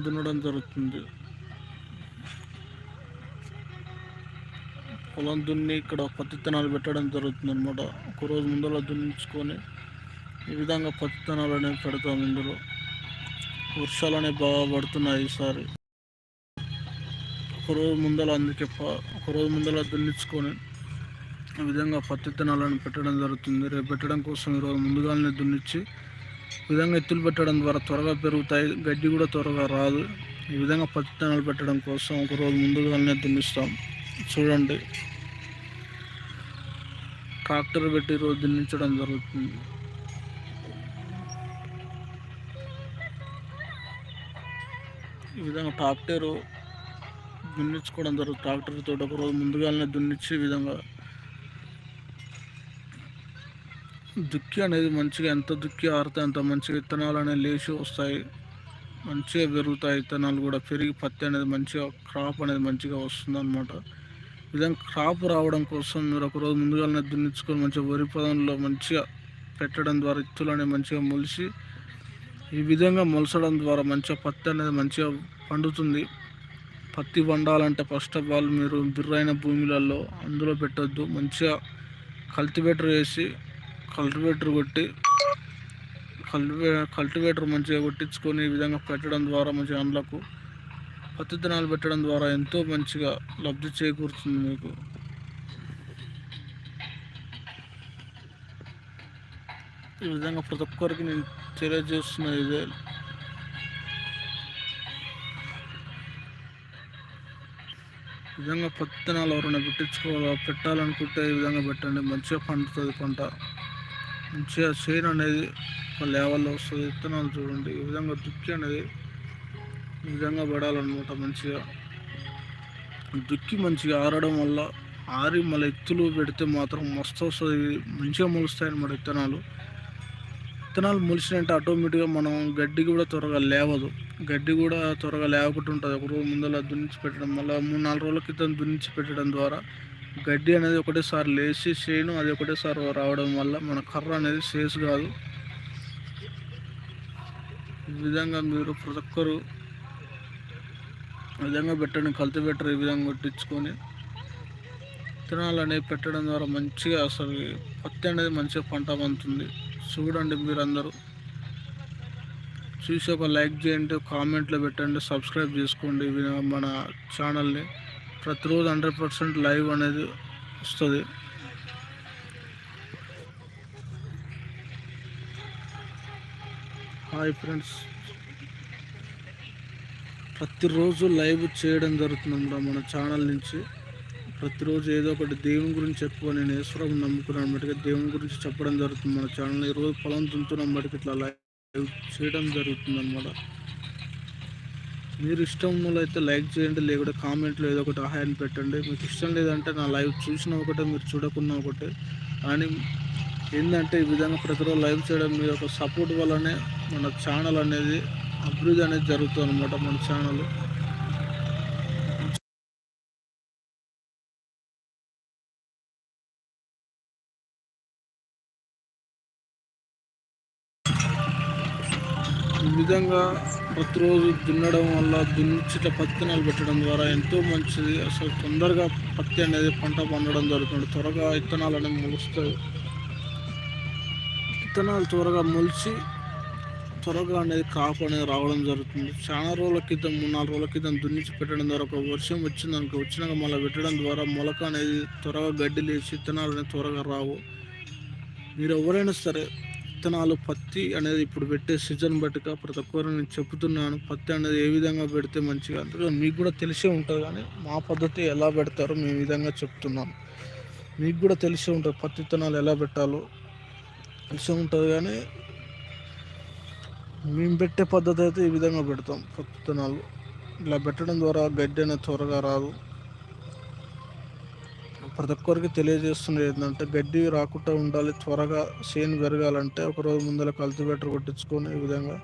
దున్నడం జరుగుతుంది. పొలం దున్ని ఇక్కడ పత్తి విత్తనాలు పెట్టడం జరుగుతుంది అనమాట. ఒకరోజు ముందర దున్నించుకొని ఈ విధంగా పత్తి విత్తనాలు అనేవి పెడతాం. ఇందులో వర్షాలు అనేవి బాగా పడుతున్నాయి ఈసారి. ఒకరోజు ముందర అందుకే ఒకరోజు ముందర దున్నించుకొని ఈ విధంగా పత్తి విత్తనాలను పెట్టడం జరుగుతుంది. రేపు పెట్టడం కోసం ఈరోజు ముందుగానే దున్నిచ్చి ఈ విధంగా ఎత్తులు పెట్టడం ద్వారా త్వరగా పెరుగుతాయి, గడ్డి కూడా త్వరగా రాదు. ఈ విధంగా పత్తి విత్తనాలు పెట్టడం కోసం ఒకరోజు ముందుగానే దున్నిస్తాం. చూడండి, ట్రాక్టర్ పెట్టి రోజు దున్నించడం జరుగుతుంది. ఈ విధంగా ట్రాక్టర్ దున్నించుకోవడం జరుగుతుంది. ట్రాక్టర్ తోటి ఒకరోజు ముందుగానే దున్నిచ్చి ఈ విధంగా దుక్కి అనేది మంచిగా ఎంత దుక్కి ఆరితే అంత మంచిగా విత్తనాలు అనేవి లేచి వస్తాయి, మంచిగా పెరుగుతాయి. విత్తనాలు కూడా పెరిగి పత్తి అనేది మంచిగా క్రాప్ అనేది మంచిగా వస్తుంది అన్నమాట. ఈ విధంగా క్రాప్ రావడం కోసం మీరు ఒకరోజు ముందుగానే దున్నించుకొని మంచిగా వరి పొలంలో మంచిగా పెట్టడం ద్వారా విత్తులు అనేవి మంచిగా మొలిచి ఈ విధంగా మొలచడం ద్వారా మంచిగా పత్తి అనేది మంచిగా పండుతుంది. పత్తి పండాలంటే ఫస్ట్ ఆఫ్ ఆల్ మీరు బిర్రైన భూములలో అందులో పెట్టొద్దు. మంచిగా కల్టివేటర్ వేసి కల్టివేటర్ మంచిగా కొట్టించుకొని ఈ విధంగా పెట్టడం ద్వారా మంచిగా అండ్లకు పత్తి విత్తనాలు పెట్టడం ద్వారా ఎంతో మంచిగా లబ్ధి చేకూరుతుంది మీకు. ఈ విధంగా ప్రతి ఒక్కరికి నేను తెలియజేస్తున్నది ఇదే. ఈ విధంగా పత్తి విత్తనాలు ఎవరైనా పెట్టాలనుకుంటే ఈ విధంగా పెట్టండి, మంచిగా పండుతుంది పంట. మంచిగా చేను అనేది ఒక లెవెల్లో వస్తుంది. విత్తనాలు చూడండి, ఈ విధంగా దుక్కి అనేది ఈ విధంగా పడాలన్నమాట. మంచిగా దుక్కి మంచిగా ఆరడం వల్ల ఆరి మళ్ళీ ఎత్తులు పెడితే మాత్రం మస్తు వస్తుంది, మంచిగా మొలుస్తాయి అన్నమాట. విత్తనాలు మొలిచినంటే ఆటోమేటిక్గా మనం గడ్డి కూడా త్వరగా లేవదు, గడ్డి కూడా త్వరగా లేవకుండా ఉంటుంది. ఒక రోజు ముందర దున్నించి పెట్టడం, మళ్ళీ 3-4 రోజుల క్రితం దున్నించి పెట్టడం ద్వారా గడ్డి అనేది ఒకటేసారి లేచి చేను అది ఒకటేసారి రావడం వల్ల మన కర్ర అనేది సేస్ కాదు. ఈ విధంగా మీరు ప్రతి ఒక్కరు విధంగా పెట్టండి. కల్టివేటర్ ఈ విధంగా కొట్టించుకొని విత్తనాలు అనేవి పెట్టడం ద్వారా మంచిగా అసలు పత్తి అనేది మంచిగా పంట పండుతుంది. చూడండి, మీరందరూ చూసి ఒక లైక్ చేయండి, కామెంట్లో పెట్టండి, సబ్స్క్రైబ్ చేసుకోండి మన ఛానల్ని. ప్రతిరోజు 100% లైవ్ అనేది వస్తుంది. హాయ్ ఫ్రెండ్స్, ప్రతిరోజు లైవ్ చేయడం జరుగుతుంది మన ఛానల్ నుంచి. ప్రతిరోజు ఏదో ఒకటి దేవుని గురించి ఎక్కువ నేను ఈశ్వరం నమ్ముకున్నాను బట్టి దేవుని గురించి చెప్పడం జరుగుతుంది మన ఛానల్. ఈరోజు పొలం దున్నుతున్నాం బట్టి ఇట్లా లైవ్ చేయడం జరుగుతుంది అన్నమాట. మీరు ఇష్టం అయితే లైక్ చేయండి, లేకుంటే కామెంట్లో ఏదో ఒకటి హాయ్ పెట్టండి. మీకు ఇష్టం లేదంటే నా లైవ్ చూసిన ఒకటే, మీరు చూడకున్నా ఒకటే. కానీ ఏంటంటే ఈ విధంగా ప్రతిరోజు లైవ్ చేయడం మీ యొక్క సపోర్ట్ వల్లనే మన ఛానల్ అనేది అభివృద్ధి అనేది జరుగుతుంది అన్నమాట. మన ఛానల్ ఈ విధంగా ప్రతిరోజు దున్నడం వల్ల దున్నిచ్చిట పత్తి విత్తనాలు పెట్టడం ద్వారా ఎంతో మంచిది. అసలు తొందరగా పత్తి అనేది పంట పండడం జరుగుతుంది. త్వరగా విత్తనాలు అనేవి మొలుస్తాయి. విత్తనాలు త్వరగా మొలిచి త్వరగా అనేది క్రాప్ అనేది రావడం జరుగుతుంది. చాలా రోజుల క్రితం 3-4 రోజుల క్రితం దున్నించి పెట్టడం ద్వారా ఒక వర్షం వచ్చినాక మళ్ళీ పెట్టడం ద్వారా మొలక అనేది త్వరగా గడ్డి లేచి విత్తనాలు అనేది త్వరగా రావు. మీరు ఎవరైనా సరే విత్తనాలు పత్తి అనేది ఇప్పుడు పెట్టే సీజన్ బట్టిగా ప్రతి ఒక్కరు నేను చెప్తున్నాను. పత్తి అనేది ఏ విధంగా పెడితే మంచిగా, అందులో మీకు కూడా తెలిసే ఉంటుంది. కానీ మా పద్ధతి ఎలా పెడతారో మేము ఈ విధంగా చెప్తున్నాను. మీకు కూడా తెలిసే ఉంటుంది పత్తి విత్తనాలు ఎలా పెట్టాలో తెలిసే ఉంటుంది. కానీ మేము పెట్టే పద్ధతి అయితే ఈ విధంగా పెడతాం. పత్తి విత్తనాలు ఇలా పెట్టడం ద్వారా గడ్డి అనేది త్వరగా రాదు. ప్రతి ఒక్కరికి తెలియజేస్తున్నది ఏంటంటే గడ్డి రాకుండా ఉండాలి, త్వరగా చేను పెరగాలంటే ఒకరోజు ముందర కల్టివేటర్ కొట్టించుకొని ఈ విధంగా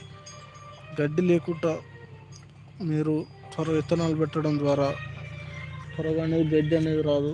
గడ్డి లేకుండా మీరు త్వరగా విత్తనాలు పెట్టడం ద్వారా త్వరగా అనేది గడ్డి అనేది రాదు.